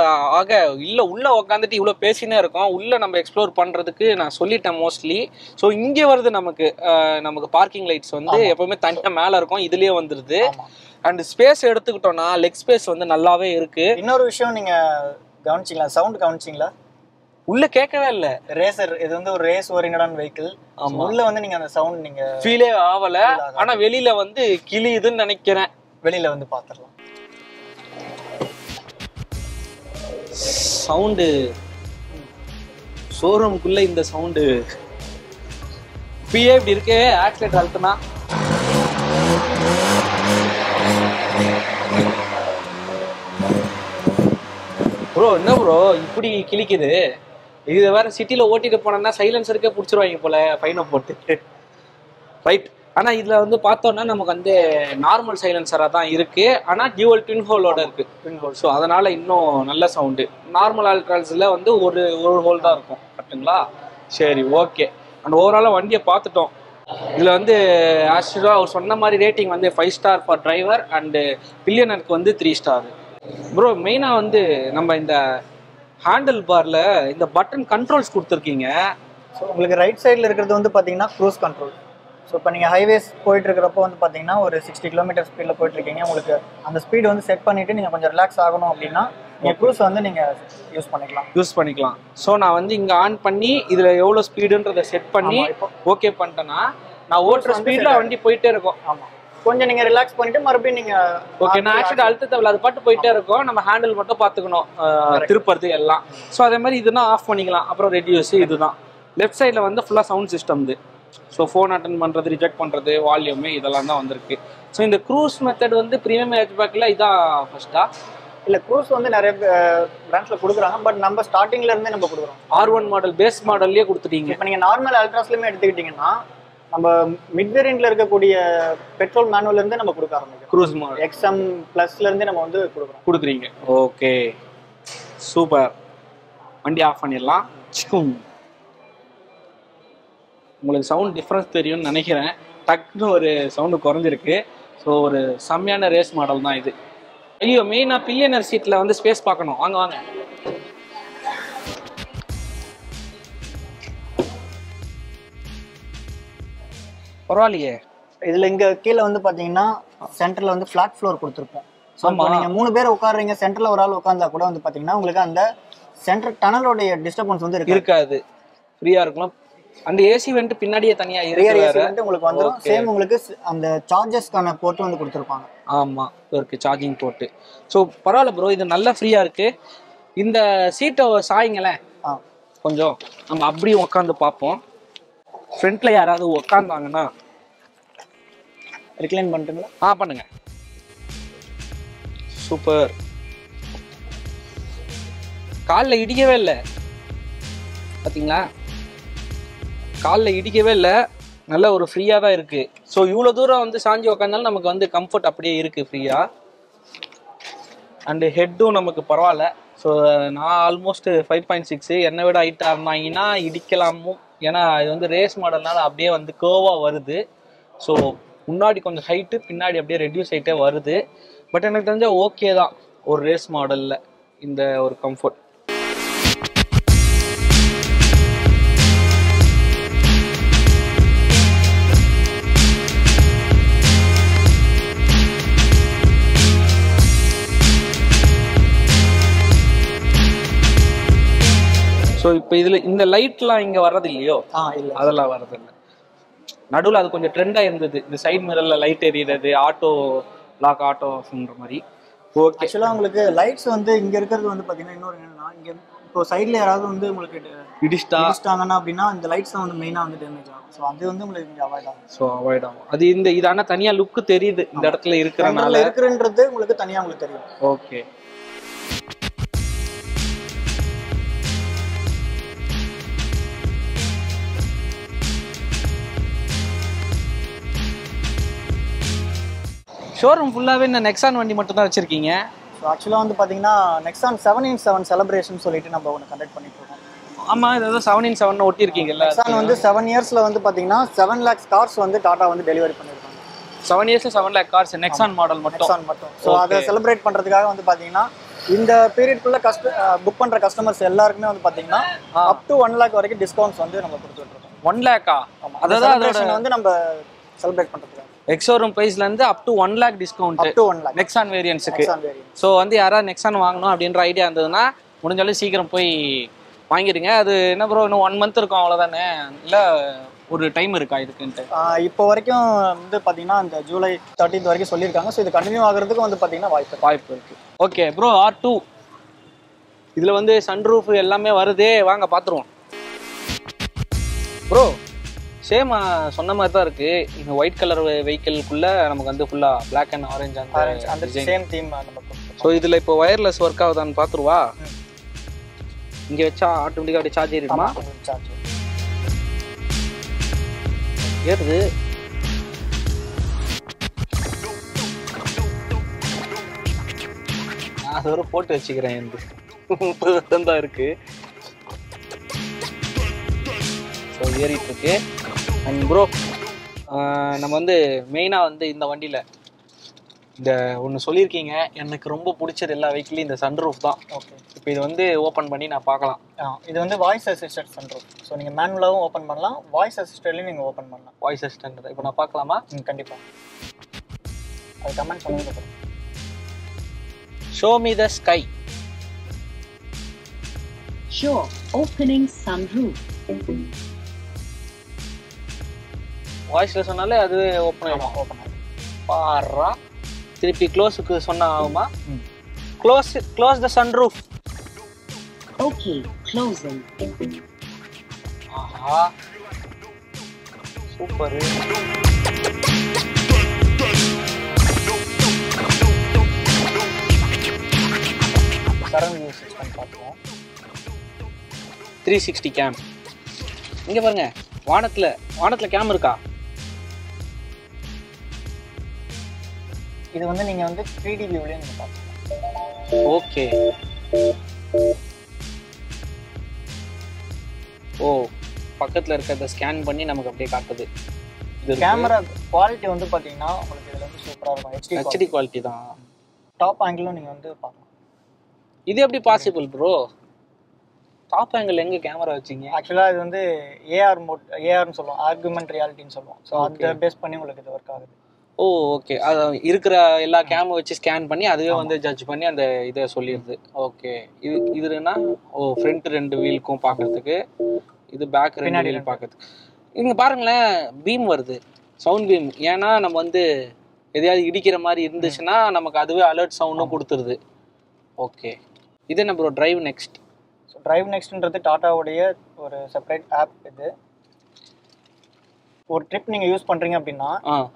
உள்ள உட்காந்துட்டு இவ்வளோ பேசினே இருக்கோம். உள்ள நம்ம எக்ஸ்ப்ளோர் பண்றதுக்கு நான் சொல்லிட்டேன் மோஸ்ட்லி. ஸோ இங்கே வருது நமக்கு பார்க்கிங் லைட்ஸ் வந்து எப்பவுமே தனியாக மேலே இருக்கும், இதுலயே வந்துருது. அண்ட் ஸ்பேஸ் எடுத்துக்கிட்டோம்னா லெக் ஸ்பேஸ் வந்து நல்லாவே இருக்கு. இன்னொரு விஷயம் நீங்க கவனிச்சிங்களா, சவுண்ட் கவனிச்சிங்களா? உள்ள கேட்கவே இல்லை. ரேசர் இது வந்து ஒரு ரேஸ் ஓரியன்டடான வெஹிக்கிள். உள்ள வந்து நீங்க அந்த சவுண்ட் நீங்க ஃபீலே ஆகல. ஆனா வெளியில வந்து கிளியுதுன்னு நினைக்கிறேன். வெளியில வந்து பாத்துடலாம். சவுண்டு ஷோரூமுக்குள்ள இந்த சவுண்டு இப்பயே இப்படி இருக்கே. ஆக்சிலேட்டர் அழுத்தினா ப்ரோ, என்ன ப்ரோ இப்படி கிளிக்குது? இது வேற சிட்டில ஓட்டிட்டு போனோம்னா சைலன்சருக்கே பிடிச்சிருவாங்க போல, ஃபைனை போட்டு. ரைட். ஆனா இதுல வந்து பார்த்தோம்னா நமக்கு வந்து நார்மல் சைலன்சரா தான் இருக்கு, ஆனா டியூவல் ட்வின் ஹோலோட இருக்கு. ஸோ அதனால இன்னும் நல்ல சவுண்டு. நார்மல் அல்ட்ராஸ்ல வந்து ஒரு ஹோல் தான் இருக்கும், கரெக்டுங்களா? சரி, ஓகே. அண்ட் ஓவராலா வண்டியை பார்த்துட்டோம். இதுல வந்து ஆக்சுவலா அவர் சொன்ன மாதிரி ரேட்டிங் வந்து 5 ஸ்டார் ஃபார் டிரைவர் அண்ட் பில்லியனருக்கு வந்து 3 ஸ்டார். ப்ரோ மெயினா வந்து நம்ம இந்த ஹேண்டில் பார்ல இந்த பட்டன் கண்ட்ரோல்ஸ் கொடுத்துருக்கீங்க. ஸோ உங்களுக்கு ரைட் சைடில் இருக்கிறது வந்து பார்த்தீங்கன்னா க்ரூஸ் கண்ட்ரோல். ஸோ இப்போ நீங்கள் ஹைவேஸ் போயிட்டு இருக்கிறப்போ வந்து பார்த்தீங்கன்னா ஒரு 60 கிலோமீட்டர் ஸ்பீடில் போயிட்டு இருக்கீங்க. உங்களுக்கு அந்த ஸ்பீடு வந்து செட் பண்ணிட்டு நீங்கள் கொஞ்சம் ரிலாக்ஸ் ஆகணும் அப்படின்னா நீங்கள் க்ரூஸ் வந்து நீங்கள் யூஸ் பண்ணிக்கலாம். ஸோ நான் வந்து இங்கே ஆன் பண்ணி இதில் எவ்வளோ ஸ்பீடுன்றதை செட் பண்ணி ஓகே பண்ணிட்டேன்னா நான் ஓட்டுற ஸ்பீடில் வண்டி போயிட்டே இருக்கும். ஆமாம், கொஞ்சம் நீங்கள் ரிலாக்ஸ் பண்ணிட்டு மறுபடியும் நீங்கள் ஓகே. நான் ஆக்சுவலி அழுத்தத்தை அது பாட்டு போயிட்டே இருக்கும், நம்ம ஹேண்டில் மட்டும் பார்த்துக்கணும் திருப்பறது எல்லாம். ஸோ அதே மாதிரி இதுனா ஆஃப் பண்ணிக்கலாம். அப்புறம் ரெடியூஸ் இதுதான். லெஃப்ட் சைடில் வந்து ஃபுல்லாக sound system. So phone attend பண்ணுறது, ரிஜெக்ட் பண்ணுறது, வால்யூமு இதெல்லாம் தான் வந்திருக்கு. ஸோ இந்த க்ரூஸ் மெத்தட் வந்து ப்ரீமியம் ஹேட்ச்பேக்கில் இதான் ஃபர்ஸ்ட்டா? இல்லை, க்ரூஸ் வந்து நிறைய பிராண்ட்ஸில் கொடுக்குறாங்க, பட் நம்ம ஸ்டார்டிங்ல இருந்தே நம்ம கொடுக்குறோம். R1 மாடல் பேஸ் மாடல்லே கொடுத்துட்டீங்க. இப்போ நீங்கள் நார்மல் அல்ட்ராஸ்லையுமே எடுத்துக்கிட்டிங்கன்னா நம்ம மிட் வேரியன்ட்ல இருக்கக்கூடிய பெட்ரோல் மேனுவல் இருந்து நம்ம கொடுக்க ஆரம்பிக்கிறோம். க்ரூஸ் மாடல் XM ப்ளஸ்ல இருந்தே நம்ம வந்து கொடுக்குறீங்க. Okay, super. வண்டி ஆஃப் பண்ணிடலாம். உங்களுக்கு சவுண்ட் டிஃப்ரென்ஸ் தெரியும்னு நினைக்கிறேன். டக்குன்னு ஒரு சவுண்டு குறைஞ்சிருக்கு. ஸோ ஒரு செம்மையான ரேஸ் மாடல் தான் இது. ஐயோ, மெயினாக பில்லியனர் சீட்டில் வந்து ஸ்பேஸ் பார்க்கணும். வாங்க. பரவாயில்லையே. இதில் இங்கே கீழே வந்து பார்த்தீங்கன்னா சென்டரில் வந்து ஃப்ளாட் ஃப்ளோர் கொடுத்துருப்போம். ஸோ நீங்கள் 3 பேர் உட்காடுறீங்க, சென்டரில் ஒரு ஆள் உட்காந்தா கூட வந்து பார்த்தீங்கன்னா உங்களுக்கு அந்த சென்டர் டனலோடைய டிஸ்டர்பன்ஸ் வந்து இருக்காது, ஃப்ரீயாக இருக்கலாம். அந்த ஏசி வெண்ட் பின்னாடியே தனியா இருக்கு, உங்களுக்கு வந்துரும். சேம் உங்களுக்கு அந்த சார்ஜஸ்க்கான போர்ட் வந்து கொடுத்துருப்பாங்க. ஆமா, இருக்கு சார்ஜிங் போர்ட். ஸோ பரவாயில்ல ப்ரோ, இது நல்லா ஃப்ரீயா இருக்கு. இந்த சீட்டை சாய்ங்களேன். கொஞ்சம் நம்ம அப்படியே உட்காந்து பார்ப்போம். ஃப்ரண்ட்ல யாராவது உட்காந்தாங்கன்னா ரிக்ளைன் பண்ணிட்டுங்களா? பண்ணுங்க. சூப்பர். காலில் இடிக்கவே இல்லை பார்த்தீங்களா? காலில் இடிக்கவே இல்லை, நல்ல ஒரு ஃப்ரீயாக தான் இருக்கு. ஸோ இவ்வளோ தூரம் வந்து சாஞ்சி உக்காந்தாலும் நமக்கு வந்து கம்ஃபர்ட் அப்படியே இருக்கு ஃப்ரீயா. அண்டு ஹெட்டும் நமக்கு பரவாயில்ல. ஸோ நான் ஆல்மோஸ்ட் 5.6, என்னை விட ஹைட்டாக இருந்தாங்கன்னா இடிக்கலாமோ, ஏன்னா இது வந்து ரேஸ் மாடல்னால அப்படியே வந்து கேர்வாக வருது. ஸோ முன்னாடி கொஞ்சம் ஹைட்டு, பின்னாடி அப்படியே ரெடியூஸ் ஆகிட்டே வருது. பட் எனக்கு தெரிஞ்சால் ஓகே தான் ஒரு ரேஸ் மாடலில் இந்த ஒரு கம்ஃபர்ட். ஸோ இப்போ இதில் இந்த லைட்லாம் இங்கே வர்றது இல்லையோ? இல்லை, அதெல்லாம் வர்றது இல்லை. நடுவில் அது கொஞ்சம் ட்ரெண்டாக இருந்தது, இந்த சைட் மிரரில் லைட் எரியுறது, ஆட்டோ லாக் ஆட்டோன்ற மாதிரி. ஓகே. ஆக்சுவலாக உங்களுக்கு லைட்ஸ் வந்து இங்கே இருக்கிறது வந்து பார்த்தீங்கன்னா இன்னொரு என்னன்னா, இங்கே இப்போ சைடில் யாராவது வந்து உங்களுக்கு இடிச்சிட்டாங்கன்னா அப்படின்னா இந்த லைட்ஸ் தான் வந்து மெயினாக வந்து டேமேஜ் ஆகும். ஸோ அது வந்து உங்களுக்கு இங்கே அவாய்ட் ஆகும். ஸோ அவாய்ட் ஆகும் அது. இது ஆனால் தனியாக லுக்கு தெரியுது இந்த இடத்துல இருக்குன்றது உங்களுக்கு தனியாக உங்களுக்கு தெரியும். ஓகே. ஷோரூம் ஃபுல்லாகவே இந்த நெக்ஸான் வண்டி மட்டும் தான் வச்சுருக்கீங்க? ஸோ ஆக்சுவலாக வந்து பார்த்தீங்கன்னா நெக்ஸான் 7in7 செலிப்ரேஷன் சொல்லிட்டு நம்ம ஒன்று கண்டக்ட் பண்ணிட்டு இருக்கோம். ஆமாம், இது ஏதோ 7in7 ஒட்டியிருக்கீங்கல்ல. நெக்ஸான் வந்து 7 இயர்ஸில் வந்து பார்த்தீங்கன்னா 7 lakhs கார்ஸ் வந்து டாடா வந்து டெலிவரி பண்ணியிருக்காங்க. 7 இயர்ஸில் 7 lakh கார்ஸ் நெக்ஸான் மாடல் மட்டும். ஸோ அதை செலிப்ரேட் பண்ணுறதுக்காக வந்து பார்த்தீங்கன்னா இந்த பீரியட்குள்ளே புக் பண்ணுற கஸ்டமர்ஸ் எல்லாருக்குமே வந்து பார்த்தீங்கன்னா up to 1 lakh வரைக்கும் டிஸ்கவுண்ட்ஸ் வந்து நம்ம கொடுத்துட்ருக்கோம். 1 lakh? ஆமாம், அதாவது வந்து நம்ம செலிப்ரேட் பண்ணுறதுக்காக எக்ஸோரூம் பிரைஸ்லேருந்து up to 1 lakh discount Nexon வேரியன்ஸுக்கு. ஸோ வந்து யாராவது நெக்ஸான் வாங்கணும் அப்படின்ற ஐடியா இருந்ததுன்னா முடிஞ்சாலும் சீக்கிரம் போய் வாங்கிடுங்க. அது என்ன ப்ரோ, இன்னும் 1 month இருக்கும் அவ்வளோதானே, இல்லை ஒரு டைம் இருக்கா இதுக்குன்ட்டு? இப்போ வரைக்கும் வந்து பார்த்தீங்கன்னா இந்த ஜூலை 13th வரைக்கும் சொல்லியிருக்காங்க. ஸோ இது கண்டினியூ ஆகிறதுக்கு வந்து பார்த்தீங்கன்னா வாய்ப்பு இருக்குது. ஓகே ப்ரோ, R2 இதில் வந்து சன்ரூஃப் எல்லாமே வருதே, வாங்க பார்த்துருவோம். ப்ரோ சேம் சொன்ன மாதிரி தான் இருக்கு. இந்த ஒயிட் கலர் வெஹிக்கிள்குள்ள நமக்கு வந்து ஃபுல்லா பிளாக் அண்ட் ஆரஞ்சு அந்த சேம் தீம் நமக்கு. ஸோ இதில் இப்போ ஒயர்லெஸ் ஒர்க் ஆகுதான்னு பார்த்துருவா. இங்கே வச்சா ஆட்டோமேட்டிக்காக அப்படியே சார்ஜ் ஏறிடுமா? ஏறுது. நான் அது வரை போட்டு வச்சுக்கிறேன். இந்த தான் இருக்கு. ஸோ ஏறிட்டு இருக்கு. அண்ட் ப்ரோ நம்ம வந்து மெயினாக வந்து இந்த வண்டியில் இந்த ஒன்று சொல்லியிருக்கீங்க, எனக்கு ரொம்ப பிடிச்சது எல்லா வெஹிக்கிளையும் இந்த சன்ரூஃப் தான். ஓகே, இப்போ இது வந்து ஓப்பன் பண்ணி நான் பார்க்கலாம். இது வந்து வாய்ஸ் அசிஸ்டட் சன்ரூஃப். ஸோ நீங்கள் மேனுவலாகவும் ஓப்பன் பண்ணலாம், வாய்ஸ் அசிஸ்டட்லையும் நீங்கள் ஓப்பன் பண்ணலாம். வாய்ஸ் அசிஸ்டன்ட் இப்போ நான் பார்க்கலாமா? கண்டிப்பாக. அது கமெண்ட் பண்ணதுக்கப்புறம் show me the sky. Show opening sunroof. வாய்ஸ்ல சொன்னாலே அது ஓப்பன் ஆகும். பாரா, திருப்பி க்ளோஸுக்கு சொன்னா ஆகுமா? Close the sunroof. Okay, closing. ஆஹா, சூப்பர். சரௌண்ட் வியூ சிஸ்டம் பார்ப்போம். 360 கேம். இங்க பாருங்க, வானத்துல கேம் இருக்கா? இது வந்து நீங்க வந்து 3D வியூலயே நீங்க பார்க்கலாம். ஓகே. ஓ, பக்கத்துல இருக்கிறத ஸ்கேன் பண்ணி நமக்கு அப்படியே காட்டுது. இது கேமரா குவாலிட்டி வந்து பாத்தீங்கன்னா உங்களுக்கு இதுல வந்து சூப்பரா இருக்கும். HD குவாலிட்டி தான். டாப் ஆங்கிளும் நீங்க வந்து பார்க்கலாம். இது எப்படி பாசிபிள் ப்ரோ? டாப் ஆங்கிள் எங்க கேமரா வச்சீங்க? ஆக்சுவலா இது வந்து AR மோட், ARன்னு சொல்லுவோம், ஆர்குமெண்ட் ரியாலிட்டின்னு சொல்லுவோம். ஸோ அதை பேஸ் பண்ணி உங்களுக்கு இது ஒர்க் ஆகுது. ஓ ஓகே. அது இருக்கிற எல்லா கேமும் வச்சு ஸ்கேன் பண்ணி அதுவே வந்து ஜட்ஜ் பண்ணி அந்த இதை சொல்லிடுது. ஓகே. இதுனா ஓ ஃப்ரண்ட் 2 வீலுக்கும் பார்க்கறதுக்கு, இது பேக் 2 வீல் பார்க்கறதுக்கு. இங்கே பாருங்களேன், பீம் வருது, சவுண்ட் பீம். ஏன்னா நம்ம வந்து எதையாவது இடிக்கிற மாதிரி இருந்துச்சுன்னா நமக்கு அதுவே அலர்ட் சவுண்டும் கொடுத்துருது. ஓகே. இது என்ன bro? Drive next. So drive நெக்ஸ்ட்ன்றது டாட்டாவுடைய ஒரு செப்பரேட் ஆப். இது ஒரு ட்ரிப் நீங்கள் யூஸ் பண்ணுறீங்க அப்படின்னா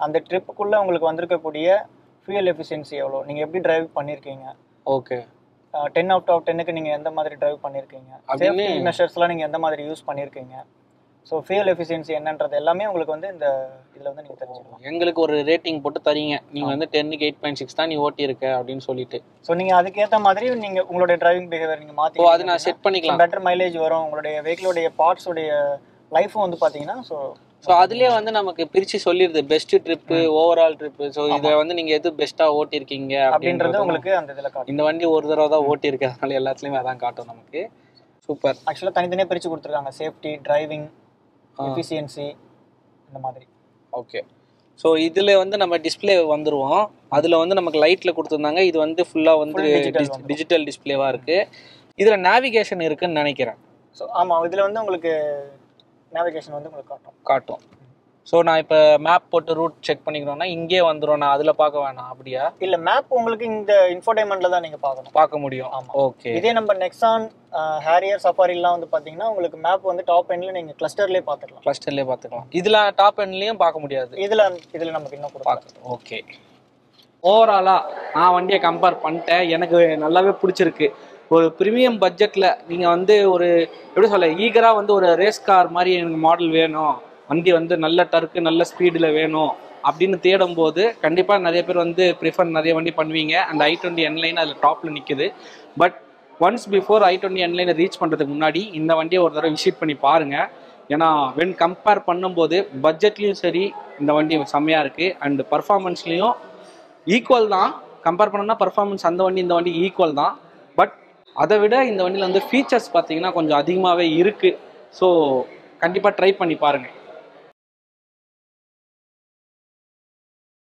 அந்த ட்ரிப்புக்குள்ளே உங்களுக்கு வந்திருக்கக்கூடிய ஃபியூயல் எஃபிஷியன்சி எவ்வளோ, நீங்கள் எப்படி டிரைவ் பண்ணியிருக்கீங்க, ஓகே 10 out of 10க்கு நீங்கள் எந்த மாதிரி டிரைவ் பண்ணியிருக்கீங்க, சேஃப்டி மெஷர்ஸ்லாம் நீங்கள் எந்த மாதிரி யூஸ் பண்ணியிருக்கீங்க, ஸோ ஃபியூயல் எஃபிஷியன்சி என்னன்றது எல்லாமே உங்களுக்கு வந்து இந்த இதில் வந்து நீங்கள் தெரிஞ்சுக்கலாம். எங்களுக்கு ஒரு ரேட்டிங் போட்டு தரீங்க, நீங்கள் வந்து 10க்கு 8.6 தான் நீ ஓட்டி இருக்க அப்படின்னு சொல்லிட்டு. ஸோ நீங்கள் அதுக்கேற்ற மாதிரி நீங்கள் உங்களுடைய டிரைவிங் பிஹேவியர் நீங்கள் மாற்றி அது நான் செட் பண்ணிக்கலாம். பெட்டர் மைலேஜ் வரும், உங்களுடைய வெஹிக்கிளுடைய பார்ட்ஸுடைய லைஃப்பும் வந்து பார்த்தீங்கன்னா ஸோ அதுலேயே வந்து நமக்கு பிரித்து சொல்லிடுது best trip, overall trip. So இதை வந்து நீங்கள் எது பெஸ்ட்டாக ஓட்டியிருக்கீங்க அப்படின்றது உங்களுக்கு அந்த இதில் காட்டும். இந்த வண்டி ஒரு தடவை தான் ஓட்டியிருக்கு, அதனால எல்லாத்துலேயுமே அதான் காட்டும் நமக்கு. சூப்பர். ஆக்சுவலாக தனித்தனியாக பிரித்து கொடுத்துருக்காங்க, சேஃப்டி, டிரைவிங், எஃபிஷியன்சி இந்த மாதிரி. ஓகே. ஸோ இதில் வந்து நம்ம டிஸ்பிளே வந்துடுவோம். அதில் வந்து நமக்கு லைட்டில் கொடுத்துருந்தாங்க, இது வந்து ஃபுல்லாக வந்து டிஜிட்டல் டிஸ்பிளேவாக இருக்குது. இதில் நேவிகேஷன் இருக்குதுன்னு நினைக்கிறேன். ஸோ ஆமாம், இதில் வந்து உங்களுக்கு நேவிகேஷன் வந்து உங்களுக்கு காட்டும். ஸோ நான் இப்போ மேப் போட்டு ரூட் செக் பண்ணிக்கிறோன்னா இங்கே வந்துடும், நான் அதில் பார்க்க வேணாம் அப்படியா? இல்லை, மேப் உங்களுக்கு இந்த இன்ஃபோடைன்மெண்ட்டில் தான் நீங்கள் பார்க்க முடியும். ஆமாம், ஓகே. இதே நம்ம நெக்ஸான், ஹேரியர், சஃபாரிலாம் வந்து பார்த்தீங்கன்னா உங்களுக்கு மேப் வந்து டாப் எண்ட்ல நீங்கள் கிளஸ்டர்லேயே பார்த்துக்கலாம். இதில் டாப் எண்ட்லேயும் பார்க்க முடியாது. இதில் நமக்கு இன்னும் பார்க்கலாம். ஓகே. ஓவராலாக நான் வண்டியை கம்பேர் பண்ணிட்டேன், எனக்கு நல்லாவே பிடிச்சிருக்கு. ஒரு ப்ரீமியம் பட்ஜெட்டில் நீங்கள் வந்து ஒரு எப்படி சொல்ல ஈகராக வந்து ஒரு ரேஸ் கார் மாதிரி எனக்கு மாடல் வேணும், வண்டி வந்து நல்ல டர்க்கு நல்ல ஸ்பீடில் வேணும் அப்படின்னு தேடும்போது கண்டிப்பாக நிறைய பேர் வந்து ப்ரிஃபர் நிறைய வண்டி பண்ணுவீங்க. அந்த i20 N-Line அதில் டாப்பில் நிற்குது. But once before i20 N-Line reach பண்ணுறதுக்கு முன்னாடி இந்த வண்டியை ஒரு தடவை விசிட் பண்ணி பாருங்கள். ஏன்னா வென் கம்பேர் பண்ணும்போது பட்ஜெட்லேயும் சரி இந்த வண்டி செம்மையாக இருக்குது, அண்ட் பர்ஃபார்மன்ஸ்லேயும் ஈக்குவல் தான். கம்பேர் பண்ணோம்னா பர்ஃபார்மன்ஸ் அந்த வண்டி இந்த வண்டி ஈக்குவல் தான். பட் அதை விட இந்த வண்டியில் வந்து ஃபீச்சர்ஸ் பார்த்தீங்கன்னா கொஞ்சம் அதிகமாகவே இருக்குது. ஸோ கண்டிப்பாக ட்ரை பண்ணி பாருங்கள்.